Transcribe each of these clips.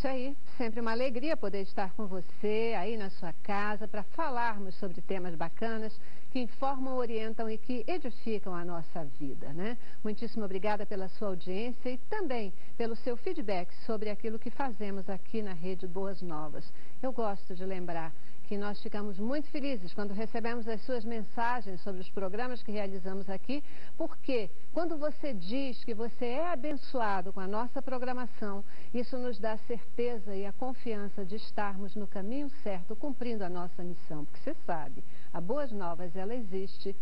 Isso aí, sempre uma alegria poder estar com você aí na sua casa para falarmos sobre temas bacanas que informam, orientam e que edificam a nossa vida, né? Muitíssimo obrigada pela sua audiência e também pelo seu feedback sobre aquilo que fazemos aqui na Rede Boas Novas. Eu gosto de lembrar que nós ficamos muito felizes quando recebemos as suas mensagens sobre os programas que realizamos aqui, porque quando você diz que você é abençoado com a nossa programação, isso nos dá a certeza e a confiança de estarmos no caminho certo, cumprindo a nossa missão. Porque você sabe, a Boas Novas, ela existe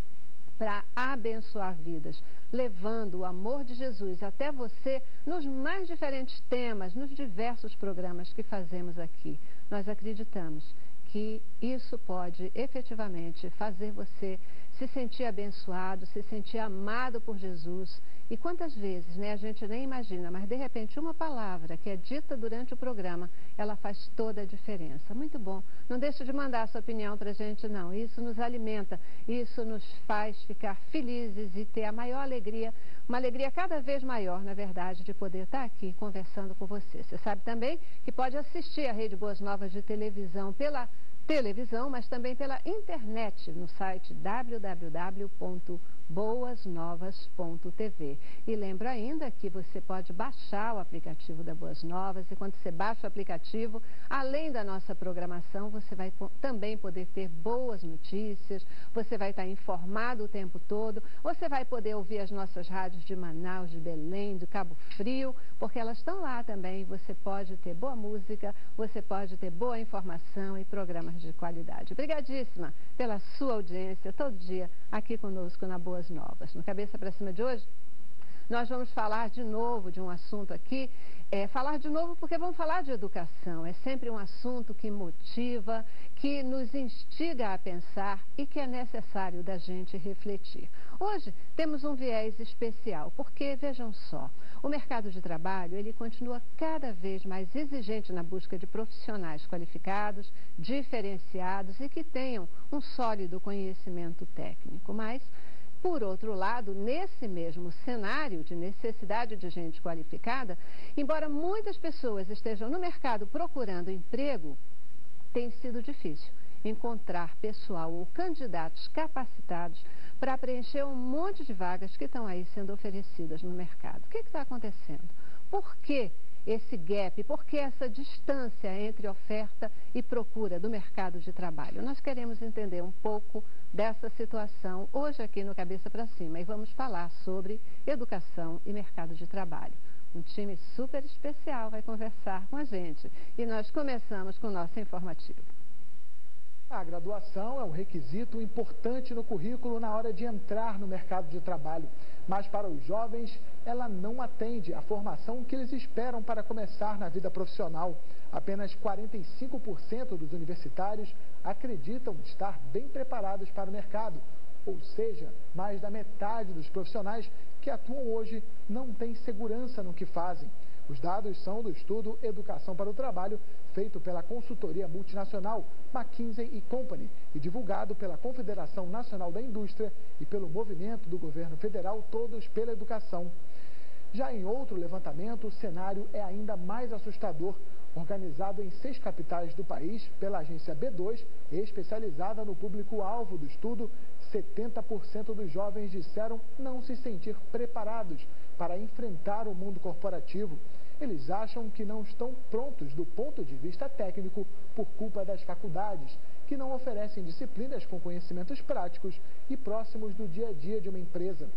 para abençoar vidas, levando o amor de Jesus até você nos mais diferentes temas, nos diversos programas que fazemos aqui. Nós acreditamos que isso pode efetivamente fazer você se sentir abençoado, se sentir amado por Jesus. E quantas vezes, né, a gente nem imagina, mas de repente uma palavra que é dita durante o programa, ela faz toda a diferença. Muito bom. Não deixe de mandar a sua opinião para a gente, não. Isso nos alimenta, isso nos faz ficar felizes e ter a maior alegria, uma alegria cada vez maior, na verdade, de poder estar aqui conversando com você. Você sabe também que pode assistir a Rede Boas Novas de televisão pela televisão, mas também pela internet, no site www.boasnovas.tv. E lembro ainda que você pode baixar o aplicativo da Boas Novas, e quando você baixa o aplicativo, além da nossa programação, você vai também poder ter boas notícias, você vai estar informado o tempo todo, você vai poder ouvir as nossas rádios de Manaus, de Belém, de Cabo Frio, porque elas estão lá também. Você pode ter boa música, você pode ter boa informação e programas de qualidade. Obrigadíssima pela sua audiência todo dia aqui conosco na Boas Novas. No Cabeça para Cima de hoje, nós vamos falar de novo de um assunto aqui, falar de novo porque vamos falar de educação. É sempre um assunto que motiva, que nos instiga a pensar e que é necessário da gente refletir. Hoje temos um viés especial, porque, vejam só, o mercado de trabalho, ele continua cada vez mais exigente na busca de profissionais qualificados, diferenciados e que tenham um sólido conhecimento técnico. Mas, por outro lado, nesse mesmo cenário de necessidade de gente qualificada, embora muitas pessoas estejam no mercado procurando emprego, tem sido difícil encontrar pessoal ou candidatos capacitados para preencher um monte de vagas que estão aí sendo oferecidas no mercado. O que está acontecendo? Por que esse gap, por que essa distância entre oferta e procura do mercado de trabalho? Nós queremos entender um pouco dessa situação hoje aqui no Cabeça para Cima e vamos falar sobre educação e mercado de trabalho. Um time super especial vai conversar com a gente e nós começamos com o nosso informativo. A graduação é um requisito importante no currículo na hora de entrar no mercado de trabalho, mas para os jovens ela não atende à formação que eles esperam para começar na vida profissional. Apenas 45% dos universitários acreditam estar bem preparados para o mercado, ou seja, mais da metade dos profissionais que atuam hoje não têm segurança no que fazem. Os dados são do estudo Educação para o Trabalho, feito pela consultoria multinacional McKinsey & Company e divulgado pela Confederação Nacional da Indústria e pelo movimento do governo federal Todos pela Educação. Já em outro levantamento, o cenário é ainda mais assustador. Organizado em 6 capitais do país pela agência B2, especializada no público-alvo do estudo, 70% dos jovens disseram não se sentir preparados para enfrentar o mundo corporativo. Eles acham que não estão prontos do ponto de vista técnico por culpa das faculdades, que não oferecem disciplinas com conhecimentos práticos e próximos do dia a dia de uma empresa.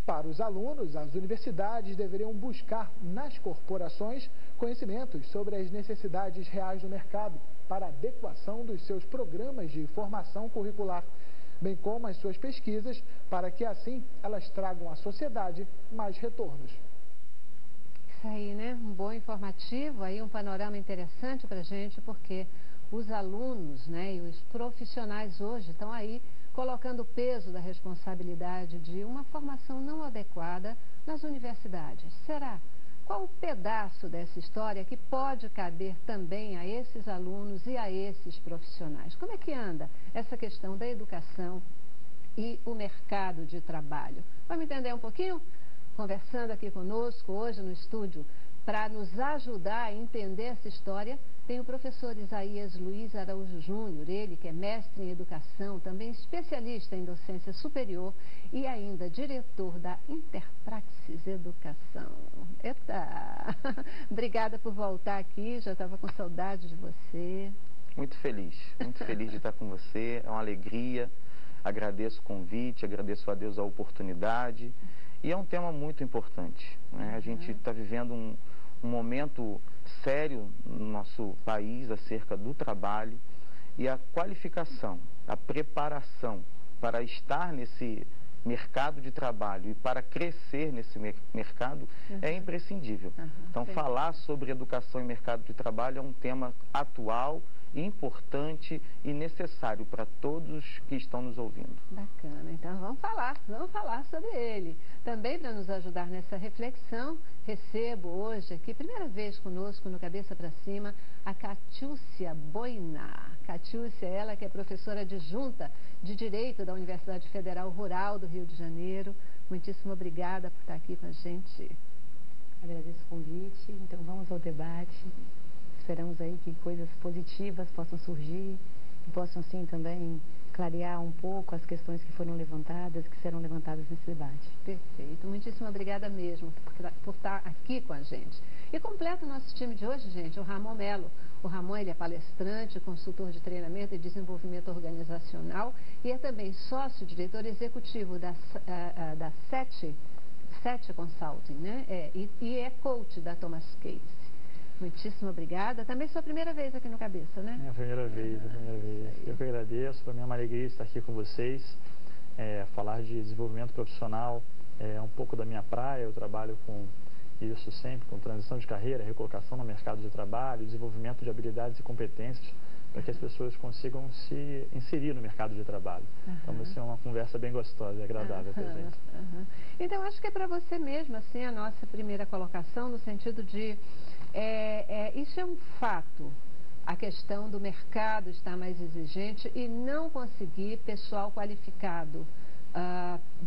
Para os alunos, as universidades deveriam buscar nas corporações conhecimentos sobre as necessidades reais do mercado para a adequação dos seus programas de formação curricular, bem como as suas pesquisas, para que assim elas tragam à sociedade mais retornos. Isso aí, né? Um bom informativo, aí um panorama interessante para a gente, porque os alunos, né, e os profissionais hoje estão aí colocando o peso da responsabilidade de uma formação não adequada nas universidades. Será? Qual o pedaço dessa história que pode caber também a esses alunos e a esses profissionais? Como é que anda essa questão da educação e o mercado de trabalho? Vamos entender um pouquinho? Conversando aqui conosco hoje no estúdio para nos ajudar a entender essa história, tem o professor Isaías Luiz Araújo Júnior, ele que é mestre em educação, também especialista em docência superior e ainda diretor da Interpraxis Educação. Eita! Obrigada por voltar aqui, já estava com saudade de você. Muito feliz de estar com você, é uma alegria, agradeço o convite, agradeço a Deus a oportunidade e é um tema muito importante, né? A gente está vivendo um momento sério no nosso país acerca do trabalho e a qualificação, a preparação para estar nesse mercado de trabalho e para crescer nesse mercado é imprescindível. Então, falar sobre educação e mercado de trabalho é um tema atual, importante e necessário para todos que estão nos ouvindo. Bacana, então vamos falar sobre ele. Também para nos ajudar nessa reflexão, recebo hoje aqui, primeira vez conosco no Cabeça para Cima, a Catiúcia Boiná. Catiúcia, ela que é professora adjunta de Direito da Universidade Federal Rural do Rio de Janeiro. Muitíssimo obrigada por estar aqui com a gente. Agradeço o convite, então vamos ao debate. Esperamos aí que coisas positivas possam surgir e possam, assim, também clarear um pouco as questões que foram levantadas, que serão levantadas nesse debate. Perfeito. Muitíssimo obrigada mesmo por estar aqui com a gente. E completa o nosso time de hoje, gente, o Ramon Melo. O Ramon, ele é palestrante, consultor de treinamento e desenvolvimento organizacional e é também sócio-diretor executivo da Sete Consulting, né? E é coach da Thomas Case. Muitíssimo obrigada. Também sua primeira vez aqui no Cabeça, né? É a primeira vez. Eu que agradeço. Para mim é uma alegria estar aqui com vocês. Falar de desenvolvimento profissional é um pouco da minha praia. Eu trabalho com isso sempre, com transição de carreira, recolocação no mercado de trabalho, desenvolvimento de habilidades e competências para que as pessoas consigam se inserir no mercado de trabalho. Então vai ser uma conversa bem gostosa e agradável para a gente. Então acho que é para você mesmo, assim, a nossa primeira colocação, no sentido de isso é um fato, a questão do mercado estar mais exigente e não conseguir pessoal qualificado.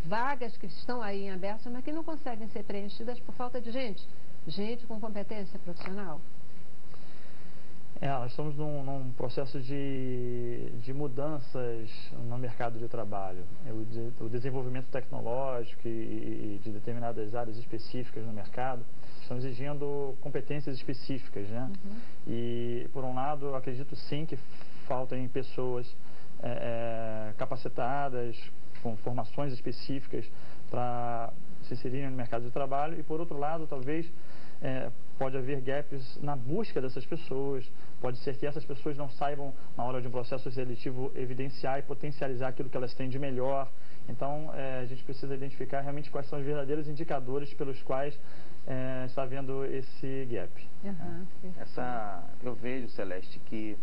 Vagas que estão aí em aberto, mas que não conseguem ser preenchidas por falta de gente com competência profissional. Nós estamos num processo de mudanças no mercado de trabalho. O desenvolvimento tecnológico e de determinadas áreas específicas no mercado estão exigindo competências específicas, né? E, por um lado, eu acredito sim que faltam pessoas capacitadas, com formações específicas para se inserirem no mercado de trabalho. E, por outro lado, talvez pode haver gaps na busca dessas pessoas. Pode ser que essas pessoas não saibam, na hora de um processo seletivo, evidenciar e potencializar aquilo que elas têm de melhor. Então, a gente precisa identificar realmente quais são os verdadeiros indicadores pelos quais está havendo esse gap. Eu vejo, Celeste, que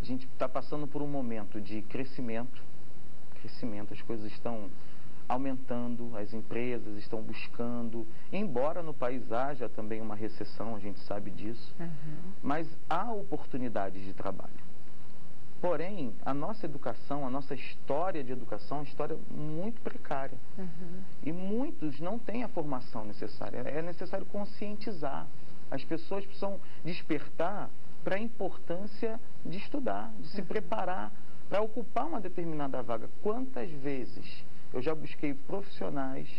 a gente está passando por um momento de crescimento, as coisas estão aumentando, as empresas estão buscando, embora no país haja também uma recessão, a gente sabe disso, mas há oportunidades de trabalho. Porém, a nossa educação, a nossa história de educação é uma história muito precária. E muitos não têm a formação necessária. É necessário conscientizar. As pessoas precisam despertar para a importância de estudar, de se preparar para ocupar uma determinada vaga. Quantas vezes eu já busquei profissionais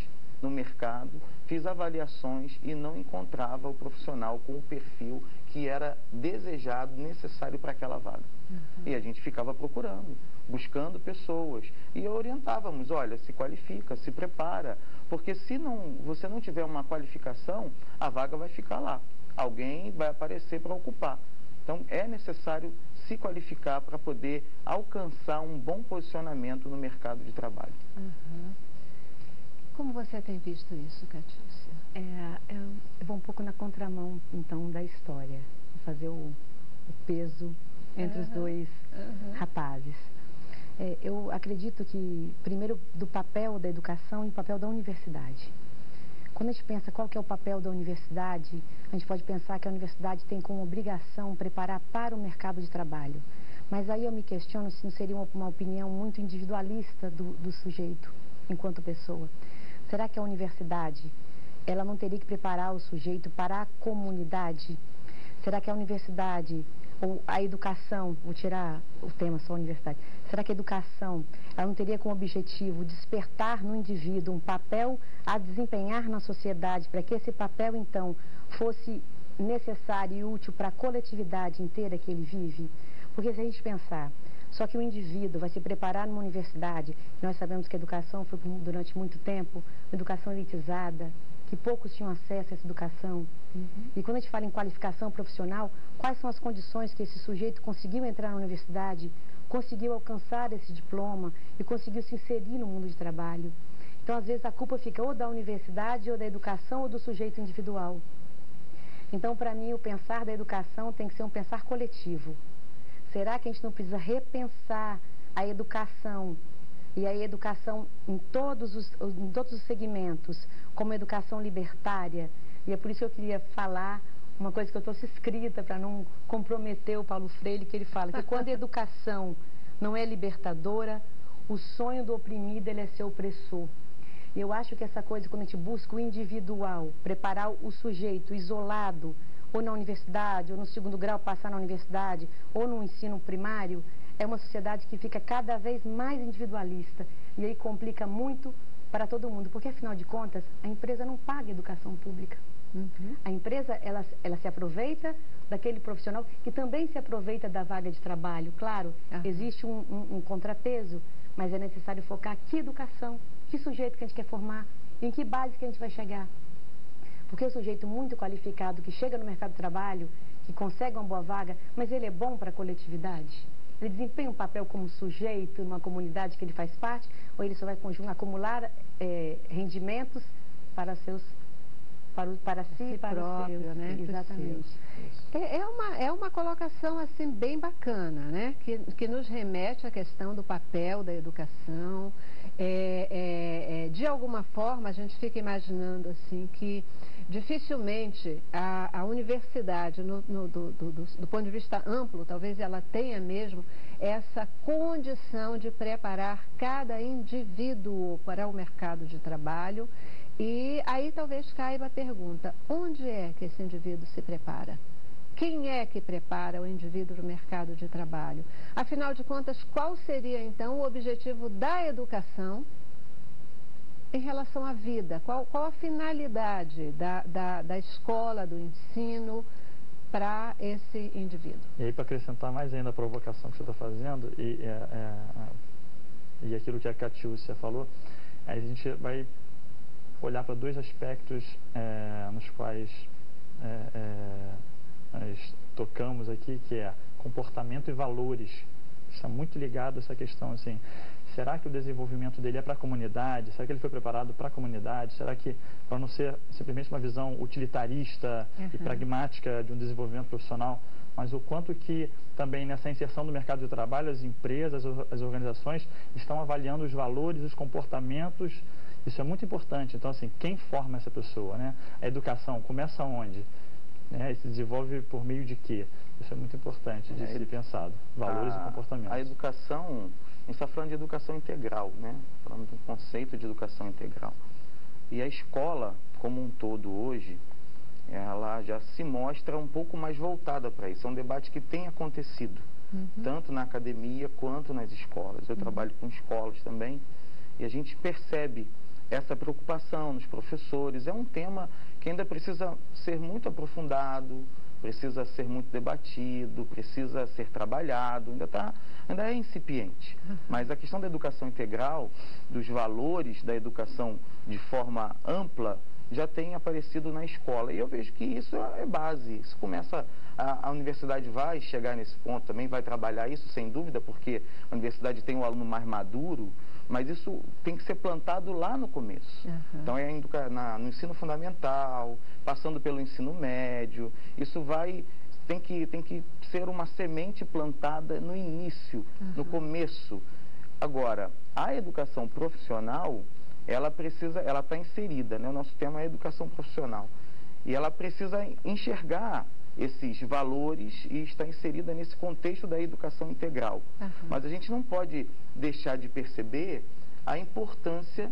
no mercado, fiz avaliações e não encontrava o profissional com o perfil que era desejado, necessário para aquela vaga. E a gente ficava procurando, buscando pessoas e orientávamos, olha, se qualifica, se prepara, porque se você não tiver uma qualificação, a vaga vai ficar lá, alguém vai aparecer para ocupar. Então é necessário se qualificar para poder alcançar um bom posicionamento no mercado de trabalho. Como você tem visto isso, Catiúcia? Eu vou um pouco na contramão, então, da história. Vou fazer o peso entre os dois rapazes. Eu acredito que, primeiro, do papel da educação e o papel da universidade. Quando a gente pensa qual que é o papel da universidade, a gente pode pensar que a universidade tem como obrigação preparar para o mercado de trabalho. Mas aí eu me questiono se não seria uma opinião muito individualista do sujeito, enquanto pessoa. Será que a universidade ela não teria que preparar o sujeito para a comunidade? Será que a universidade ou a educação, vou tirar o tema só universidade, será que a educação, ela não teria como objetivo despertar no indivíduo um papel a desempenhar na sociedade, para que esse papel, então, fosse necessário e útil para a coletividade inteira que ele vive? Porque se a gente pensar, só que o indivíduo vai se preparar numa universidade, nós sabemos que a educação foi durante muito tempo uma educação elitizada, que poucos tinham acesso a essa educação. E quando a gente fala em qualificação profissional, quais são as condições que esse sujeito conseguiu entrar na universidade, conseguiu alcançar esse diploma e conseguiu se inserir no mundo de trabalho? Então, às vezes, a culpa fica ou da universidade, ou da educação, ou do sujeito individual. Então, para mim, o pensar da educação tem que ser um pensar coletivo. Será que a gente não precisa repensar a educação? E a educação em todos os segmentos, como educação libertária. E é por isso que eu queria falar uma coisa que eu trouxe escrita, para não comprometer o Paulo Freire, que ele fala que quando a educação não é libertadora, o sonho do oprimido ele é ser opressor. E eu acho que essa coisa, quando a gente busca o individual, preparar o sujeito isolado, ou na universidade, ou no segundo grau passar na universidade, ou no ensino primário, é uma sociedade que fica cada vez mais individualista. E aí complica muito para todo mundo, porque afinal de contas, a empresa não paga educação pública. A empresa, ela se aproveita daquele profissional que também se aproveita da vaga de trabalho. Claro, existe um contrapeso, mas é necessário focar que educação, que sujeito que a gente quer formar, em que base que a gente vai chegar. Porque o sujeito muito qualificado que chega no mercado de trabalho, que consegue uma boa vaga, mas ele é bom para a coletividade? Ele desempenha um papel como sujeito numa comunidade que ele faz parte, ou ele só vai acumular rendimentos para si e para os seus, né? Exatamente. É uma colocação assim bem bacana, né? Que nos remete à questão do papel da educação. De alguma forma a gente fica imaginando assim que dificilmente a universidade, do ponto de vista amplo, talvez ela tenha mesmo essa condição de preparar cada indivíduo para o mercado de trabalho. E aí talvez caiba a pergunta, onde é que esse indivíduo se prepara? Quem é que prepara o indivíduo para o mercado de trabalho? Afinal de contas, qual seria então o objetivo da educação em relação à vida? Qual a finalidade da escola, do ensino para esse indivíduo? E aí, para acrescentar mais ainda a provocação que você está fazendo e aquilo que a Catiúcia falou, aí a gente vai olhar para dois aspectos nos quais nós tocamos aqui, que é comportamento e valores. Está muito ligado a essa questão, assim, será que o desenvolvimento dele é para a comunidade? Será que ele foi preparado para a comunidade? Será que, para não ser simplesmente uma visão utilitarista e pragmática de um desenvolvimento profissional, mas o quanto que também nessa inserção no mercado de trabalho, as empresas, as organizações estão avaliando os valores, os comportamentos. Isso é muito importante. Então, assim, quem forma essa pessoa, né? A educação começa onde? E se desenvolve por meio de quê? Isso é muito importante de ser pensado. Valores e comportamentos. A educação, a gente está falando de educação integral, né? Falando do conceito de educação integral. E a escola, como um todo hoje, ela já se mostra um pouco mais voltada para isso. É um debate que tem acontecido, tanto na academia quanto nas escolas. Eu trabalho com escolas também, e a gente percebe essa preocupação nos professores. É um tema que ainda precisa ser muito aprofundado, precisa ser muito debatido, precisa ser trabalhado, ainda é incipiente. Mas a questão da educação integral, dos valores da educação de forma ampla, já tem aparecido na escola. E eu vejo que isso é base. Isso começa, a universidade vai chegar nesse ponto também, vai trabalhar isso sem dúvida, porque a universidade tem um aluno mais maduro, mas isso tem que ser plantado lá no começo. Então no ensino fundamental, passando pelo ensino médio, isso tem que ser uma semente plantada no início, no começo. Agora, a educação profissional, ela está inserida, né? O nosso tema é educação profissional. E ela precisa enxergar esses valores e está inserida nesse contexto da educação integral. Mas a gente não pode deixar de perceber a importância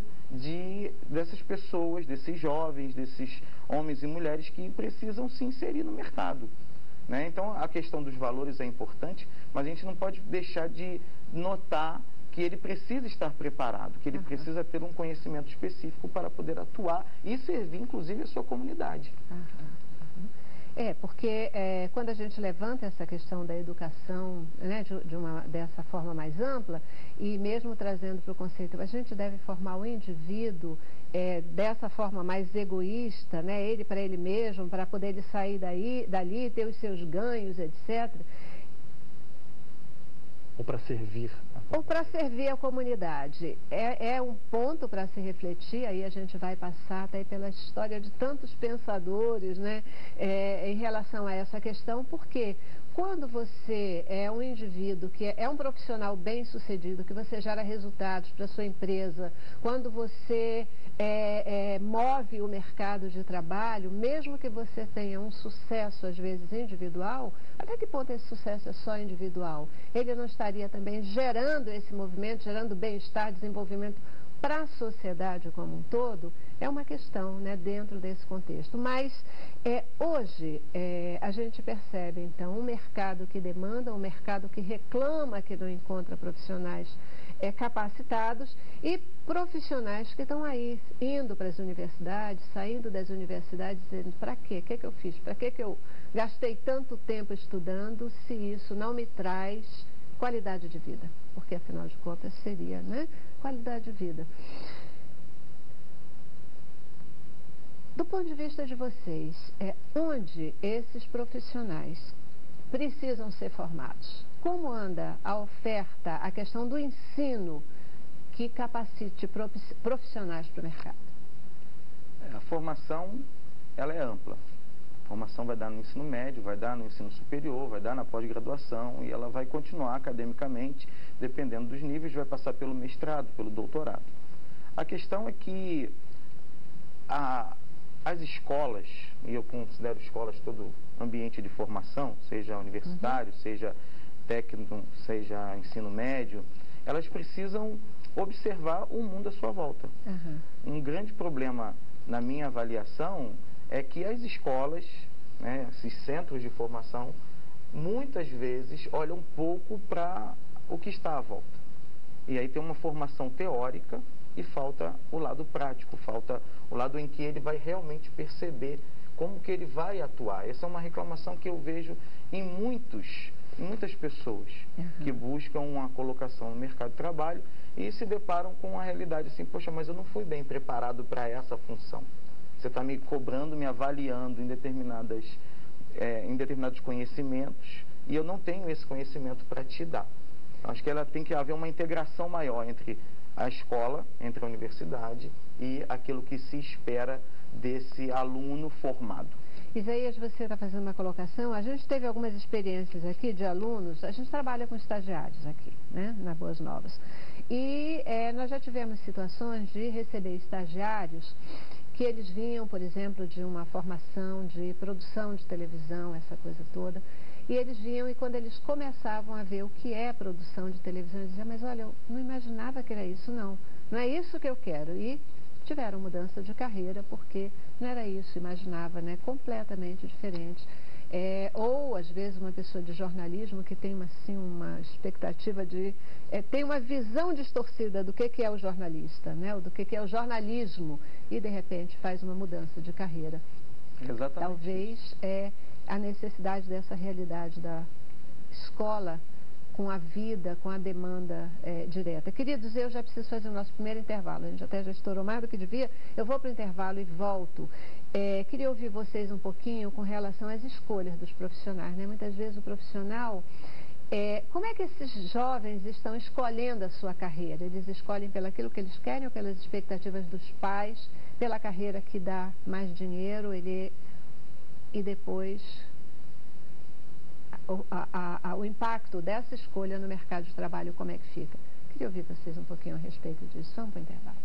dessas pessoas, desses jovens, desses homens e mulheres que precisam se inserir no mercado. Né? Então, a questão dos valores é importante, mas a gente não pode deixar de notar que ele precisa estar preparado, que ele precisa ter um conhecimento específico para poder atuar e servir, inclusive, a sua comunidade. Porque quando a gente levanta essa questão da educação, né, dessa forma mais ampla, e mesmo trazendo para o conceito, a gente deve formar o indivíduo dessa forma mais egoísta, né, ele para ele mesmo, para poder ele sair dali, ter os seus ganhos, etc. Ou para servir. Ou para servir a comunidade. É um ponto para se refletir, aí a gente vai passar até pela história de tantos pensadores, né, em relação a essa questão, porque quando você é um indivíduo que é um profissional bem-sucedido, que você gera resultados para a sua empresa, quando você move o mercado de trabalho, mesmo que você tenha um sucesso, às vezes, individual, até que ponto esse sucesso é só individual? Ele não estaria também gerando esse movimento, gerando bem-estar, desenvolvimento para a sociedade como um todo? É uma questão, né, dentro desse contexto. Mas hoje a gente percebe, então, um mercado que demanda, um mercado que reclama que não encontra profissionais capacitados e profissionais que estão aí indo para as universidades, saindo das universidades, dizendo: para quê? O que eu fiz? Para que eu gastei tanto tempo estudando se isso não me traz qualidade de vida? Porque, afinal de contas, seria, né, qualidade de vida. Do ponto de vista de vocês, onde esses profissionais precisam ser formados? Como anda a oferta, a questão do ensino que capacite profissionais para o mercado? A formação, ela é ampla. A formação vai dar no ensino médio, vai dar no ensino superior, vai dar na pós-graduação e ela vai continuar academicamente, dependendo dos níveis, vai passar pelo mestrado, pelo doutorado. A questão é que as escolas, e eu considero escolas todo ambiente de formação, seja universitário, seja técnico, seja ensino médio, elas precisam observar o mundo à sua volta. Um grande problema, na minha avaliação, é que as escolas, né, esses centros de formação, muitas vezes olham pouco para o que está à volta. E aí tem uma formação teórica e falta o lado prático, falta o lado em que ele vai realmente perceber como que ele vai atuar. Essa é uma reclamação que eu vejo em muitas pessoas que buscam uma colocação no mercado de trabalho e se deparam com a realidade assim: poxa, mas eu não fui bem preparado para essa função. Você está me cobrando, me avaliando em determinados conhecimentos e eu não tenho esse conhecimento para te dar. Acho que ela tem que haver uma integração maior entre a escola, entre a universidade e aquilo que se espera desse aluno formado. Isaías, você está fazendo uma colocação. A gente teve algumas experiências aqui de alunos. A gente trabalha com estagiários aqui, né, na Boas Novas. E nós já tivemos situações de receber estagiários que eles vinham, por exemplo, de uma formação de produção de televisão, essa coisa toda. E eles vinham e quando eles começavam a ver o que é produção de televisão, eles diziam: mas olha, eu não imaginava que era isso, não. Não é isso que eu quero. E tiveram mudança de carreira porque não era isso, imaginava, né, completamente diferente. Ou, às vezes, uma pessoa de jornalismo que tem assim, uma expectativa de... tem uma visão distorcida do que é o jornalista, né, ou do que é o jornalismo, e, de repente, faz uma mudança de carreira. Exatamente. Talvez a necessidade dessa realidade da escola com a vida, com a demanda direta. Queridos, eu já preciso fazer o nosso primeiro intervalo. A gente até já estourou mais do que devia. Eu vou para o intervalo e volto. Queria ouvir vocês um pouquinho com relação às escolhas dos profissionais, né? Muitas vezes o profissional... como é que esses jovens estão escolhendo a sua carreira? Eles escolhem pelo aquilo que eles querem ou pelas expectativas dos pais, pela carreira que dá mais dinheiro, e depois... o impacto dessa escolha no mercado de trabalho, como é que fica? Queria ouvir vocês um pouquinho a respeito disso. Vamos para o intervalo.